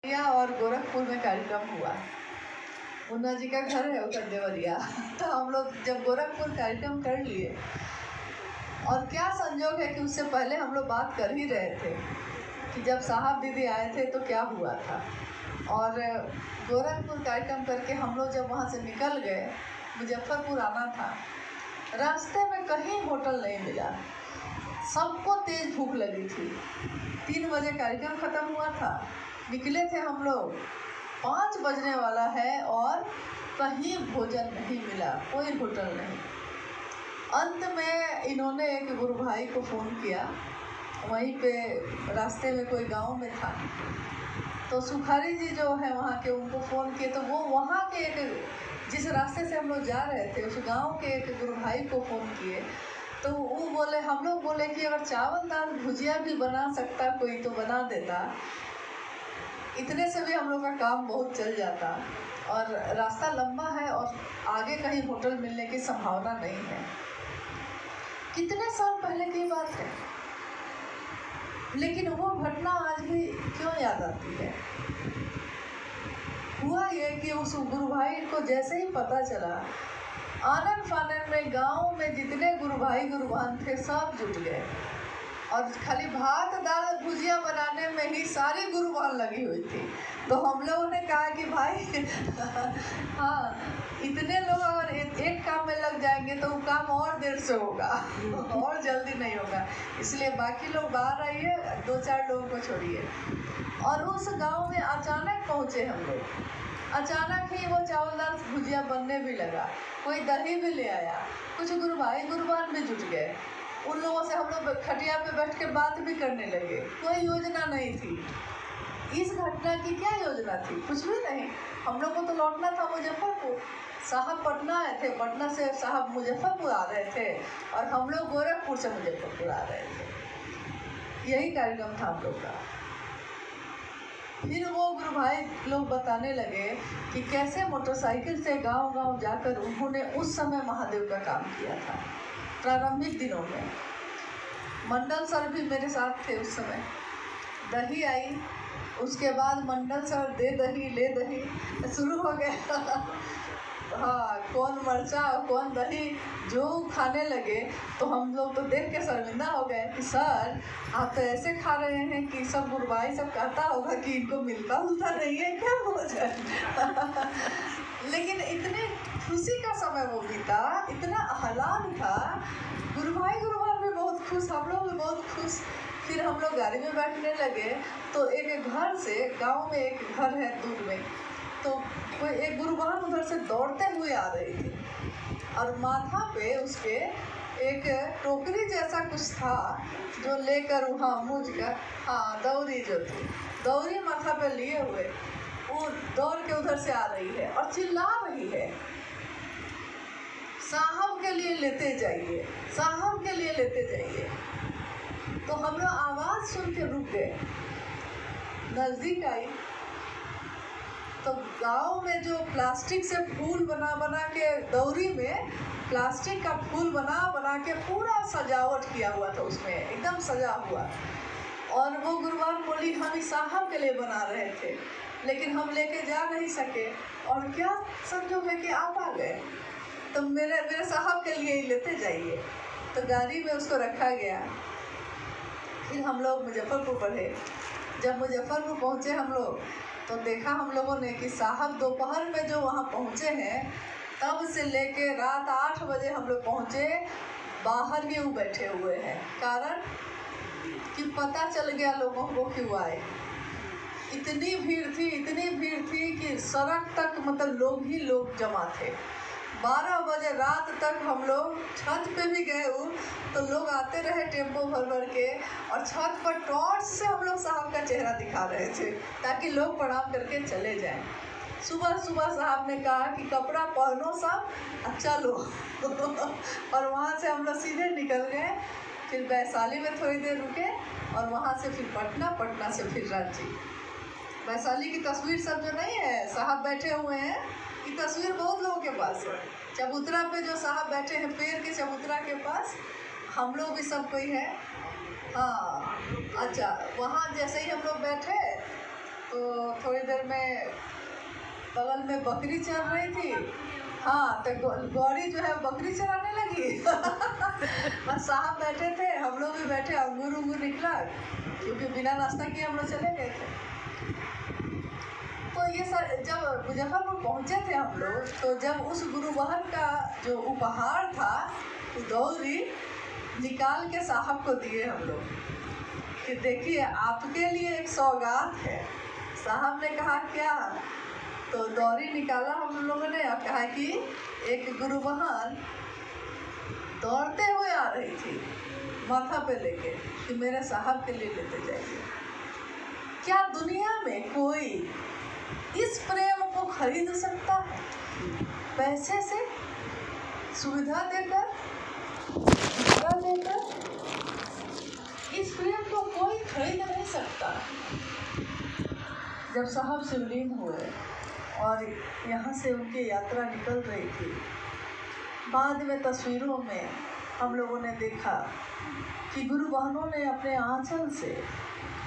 और गोरखपुर में कार्यक्रम हुआ। मुन्ना जी का घर है उधर देवरिया। तो हम लोग जब गोरखपुर कार्यक्रम कर लिए, और क्या संजोग है कि उससे पहले हम लोग बात कर ही रहे थे कि जब साहब दीदी आए थे तो क्या हुआ था। और गोरखपुर कार्यक्रम करके हम लोग जब वहाँ से निकल गए, मुजफ्फरपुर आना था, रास्ते में कहीं होटल नहीं मिला। सबको तेज़ भूख लगी थी। 3 बजे कार्यक्रम ख़त्म हुआ था, निकले थे हम लोग, 5 बजने वाला है और कहीं भोजन नहीं मिला, कोई होटल नहीं। अंत में इन्होंने एक गुरु भाई को फ़ोन किया, वहीं पे रास्ते में कोई गांव में था, तो सुखारी जी जो है वहाँ के, उनको फ़ोन किए। तो वो वहाँ के एक, जिस रास्ते से हम लोग जा रहे थे, उस गांव के एक गुरु भाई को फ़ोन किए। तो वो बोले, हम लोग बोले कि अगर चावल दाल भुजिया भी बना सकता कोई तो बना देता, इतने से भी हम लोग का काम बहुत चल जाता। और रास्ता लंबा है और आगे कहीं होटल मिलने की संभावना नहीं है। कितने साल पहले की बात है, लेकिन वो घटना आज भी क्यों याद आती है। हुआ ये कि उस गुरु भाई को जैसे ही पता चला, आनन फानन में गांव में जितने गुरु भाई गुरुबान थे सब जुट गए, और खाली भात दाल भुजिया बनाने में ही सारी गुरुबान लगी हुई थी। तो हम लोगों ने कहा कि भाई हाँ, इतने लोग अगर एक काम में लग जाएंगे तो वो काम और देर से होगा और जल्दी नहीं होगा, इसलिए बाकी लोग बाहर आइए, 2-4 लोगों को छोड़िए। और उस गांव में अचानक पहुँचे हम लोग, अचानक ही वो चावल दाल भुजिया बनने भी लगा, कोई दही भी ले आया, कुछ गुरु भाई गुरुबान भी जुट गए। उन लोगों से हम लोग खटिया पे बैठ के बात भी करने लगे। कोई योजना नहीं थी। इस घटना की क्या योजना थी? कुछ भी नहीं। हम लोग को तो लौटना था मुजफ्फरपुर, साहब पटना आए थे, पटना से साहब मुजफ्फरपुर आ रहे थे, और हम लोग गोरखपुर से मुजफ्फरपुर आ रहे थे। यही कार्यक्रम था हम लोग का। फिर वो गुरु भाई लोग बताने लगे कि कैसे मोटरसाइकिल से गांव-गांव जाकर उन्होंने उस समय महादेव का काम किया था। प्रारंभिक दिनों में मंडल सर भी मेरे साथ थे उस समय। दही आई, उसके बाद मंडल सर दे दही ले दही शुरू हो गया। हाँ, कौन मरचा और कौन दही जो खाने लगे, तो हम लोग तो देख के शर्मिंदा हो गए कि सर आप तो ऐसे खा रहे हैं कि सब गुरु भाई सब कहता होगा कि इनको मिलता उलता नहीं है क्या भोजन। लेकिन इतने खुशी का समय वो बीता, इतना आह्लाद था, गुरु भाई गुरुबान भी बहुत खुश, हम लोग भी बहुत खुश। फिर हम लोग गाड़ी में बैठने लगे, तो एक घर से, गांव में एक घर है दूर में, तो कोई एक गुरुबान उधर से दौड़ते हुए आ रही थी, और माथा पे उसके एक टोकरी जैसा कुछ था जो लेकर वहाँ मुझ कर, हाँ दौरी जो थी, दौरी माथा पे लिए हुए वो दौड़ के उधर से आ रही है और चिल्ला रही है, साहब के लिए लेते जाइए, साहब के लिए लेते जाइए। तो हम लोग आवाज़ सुन के रुक गए, नज़दीक आई तो गांव में जो प्लास्टिक से फूल बना बना के, दौरी में प्लास्टिक का फूल बना बना के पूरा सजावट किया हुआ था, उसमें एकदम सजा हुआ। और वो गुरुबान बोली हम इस साहब के लिए बना रहे थे, लेकिन हम लेके जा नहीं सके, और क्या संजोग है कि आप आ गए, तो मेरे साहब के लिए ही लेते जाइए। तो गाड़ी में उसको रखा गया। फिर हम लोग मुजफ्फरपुर बढ़े। जब मुजफ्फरपुर पहुँचे हम लोग, तो देखा हम लोगों ने कि साहब दोपहर में जो वहाँ पहुँचे हैं, तब से लेके रात 8 बजे हम लोग पहुँचे, बाहर ही वो बैठे हुए हैं। कारण कि पता चल गया लोगों को क्यों आए। इतनी भीड़ थी कि सड़क तक मतलब लोग ही लोग जमा थे। 12 बजे रात तक हम लोग छत पे भी गए तो लोग आते रहे टेम्पो भर भर के, और छत पर टॉर्च से हम लोग साहब का चेहरा दिखा रहे थे ताकि लोग प्रणाम करके चले जाएं। सुबह सुबह साहब ने कहा कि कपड़ा पहनो सब, अच्छा लो। और वहाँ से हम लोग सीधे निकल गए। फिर वैशाली में थोड़ी देर रुके, और वहाँ से फिर पटना से फिर रांची। वैशाली की तस्वीर सब जो नहीं है, साहब बैठे हुए हैं, ये तस्वीर बहुत लोगों के पास है। चबूतरा पे जो साहब बैठे हैं, पेड़ के चबूतरा के पास, हम लोग भी सब कोई है। हाँ अच्छा, वहाँ जैसे ही हम लोग बैठे तो थोड़ी देर में बगल में बकरी चर रही थी। हाँ, तो गौरी जो है बकरी चराने लगी। और साहब बैठे थे, हम लोग भी बैठे, अंगूर निकला क्योंकि बिना नाश्ता किए हम लोग चले गए थे। तो ये सर जब मुजफ्फरपुर पहुँचे थे हम लोग, तो जब उस गुरुवार का जो उपहार था गौरी निकाल के साहब को दिए हम लोग कि देखिए आपके लिए एक सौगात है। साहब ने कहा क्या? तो दौरी निकाला हम लोगों ने और कहा कि एक गुरुबहान दौड़ते हुए आ रही थी माथा पे लेके कि मेरे साहब के लिए लेते जाइए। क्या दुनिया में कोई इस प्रेम को खरीद सकता है? पैसे से, सुविधा देकर, इस प्रेम को कोई खरीद नहीं सकता। जब साहब शिवलीन हुए और यहाँ से उनकी यात्रा निकल रही थी, बाद में तस्वीरों में हम लोगों ने देखा कि गुरु बहनों ने अपने आंचल से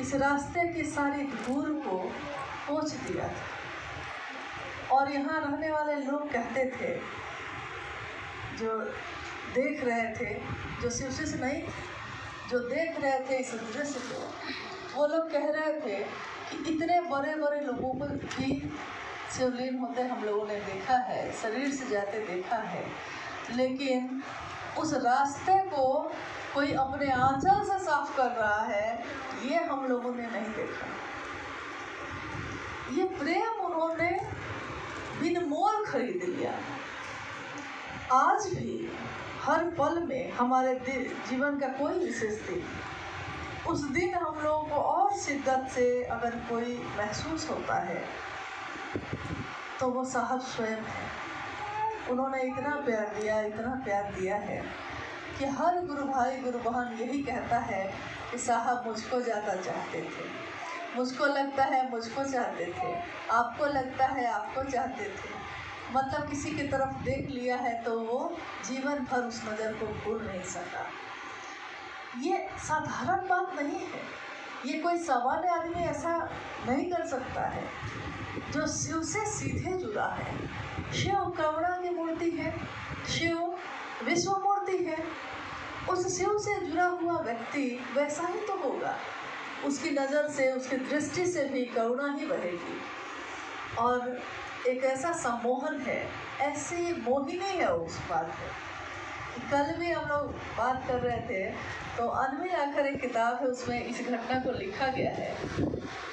इस रास्ते की सारी धूल को पोंछ दिया था। और यहाँ रहने वाले लोग कहते थे, जो देख रहे थे, जो शिवशिष्य नहीं, जो देख रहे थे इस दृश्य को, वो लोग कह रहे थे कि इतने बड़े बड़े लोगों को भी शिवलीन होते हम लोगों ने देखा है, शरीर से जाते देखा है, लेकिन उस रास्ते को कोई अपने आंचल से साफ कर रहा है, ये हम लोगों ने नहीं देखा। ये प्रेम उन्होंने बिन मोल खरीद लिया। आज भी हर पल में हमारे जीवन का कोई विशेष दिन, उस दिन हम लोगों को और शिद्दत से अगर कोई महसूस होता है तो वो साहब स्वयं है। उन्होंने इतना प्यार दिया है कि हर गुरु भाई गुरु बहन यही कहता है कि साहब मुझको ज़्यादा चाहते थे, मुझको लगता है मुझको चाहते थे, आपको लगता है आपको चाहते थे। मतलब किसी की तरफ देख लिया है तो वो जीवन भर उस नज़र को भूल नहीं सका। ये साधारण बात नहीं है, ये कोई सामान्य आदमी ऐसा नहीं कर सकता है जो शिव से सीधे जुड़ा है। शिव करुणा की मूर्ति है, शिव विश्व मूर्ति है। उस शिव से जुड़ा हुआ व्यक्ति वैसा ही तो होगा, उसकी नज़र से, उसकी दृष्टि से भी करुणा ही बहेगी। और एक ऐसा सम्मोहन है, ऐसी मोहिनी है उस बात में। कल भी हम लोग बात कर रहे थे तो अनविल आखिर एक किताब है, उसमें इस घटना को लिखा गया है।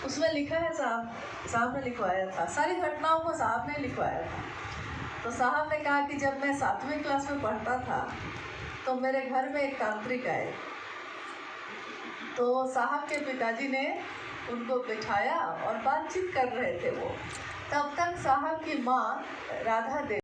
उसमें लिखा है, साहब ने लिखवाया था, सारी घटनाओं को साहब ने लिखवाया था। तो साहब ने कहा कि जब मैं 7वीं क्लास में पढ़ता था तो मेरे घर में एक तांत्रिक आए। तो साहब के पिताजी ने उनको बिठाया और बातचीत कर रहे थे वो। तब तक साहब की माँ राधा देवी